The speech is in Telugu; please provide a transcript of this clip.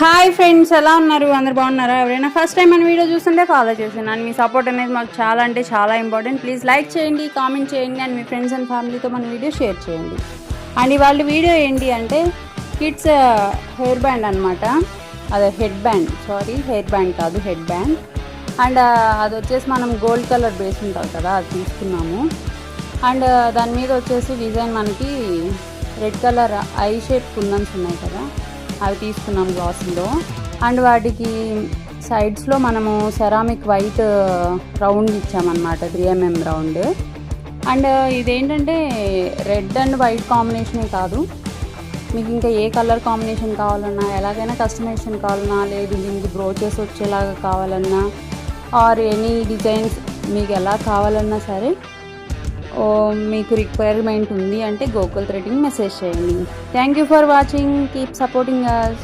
హాయ్ ఫ్రెండ్స్, ఎలా ఉన్నారు? అందరు బాగున్నారా? ఎవరైనా ఫస్ట్ టైం మన వీడియో చూస్తుంటే ఫాలో చేసాను. మీ సపోర్ట్ అనేది మాకు చాలా అంటే చాలా ఇంపార్టెంట్. ప్లీజ్ లైక్ చేయండి, కామెంట్ చేయండి అండ్ మీ ఫ్రెండ్స్ అండ్ ఫ్యామిలీతో మన వీడియో షేర్ చేయండి. అండ్ ఇవాళ వీడియో ఏంటి అంటే కిడ్స్ హెయిర్ బ్యాండ్ అనమాట. అదే హెయిర్ బ్యాండ్ కాదు, హెడ్ బ్యాండ్. అండ్ అది వచ్చేసి మనం గోల్డ్ కలర్ బేస్ ఉంటుంది కదా, అది తీసుకున్నాము. అండ్ దాని మీద వచ్చేసి డిజైన్ మనకి red colour eye shape kundans ఉన్నాయి కదా, అవి తీసుకున్నాం గ్లాసులో. అండ్ వాటికి సైడ్స్లో మనము సెరామిక్ వైట్ రౌండ్ ఇచ్చామన్నమాట, 3mm రౌండ్. అండ్ ఇదేంటంటే రెడ్ అండ్ వైట్ కాంబినేషనే కాదు, మీకు ఇంకా ఏ కలర్ కాంబినేషన్ కావాలన్నా, ఎలాగైనా కస్టమైజేషన్ కావాలన్నా, లేదు దీనికి బ్రోచెస్ వచ్చేలాగా కావాలన్నా, ఆర్ ఎనీ డిజైన్స్ మీకు ఎలా కావాలన్నా సరే, మీకు రిక్వైర్మెంట్ ఉంది అంటే గోకుల్ థ్రెడ్డింగ్ మెసేజ్ చేయండి. Thank you for watching, keep supporting us.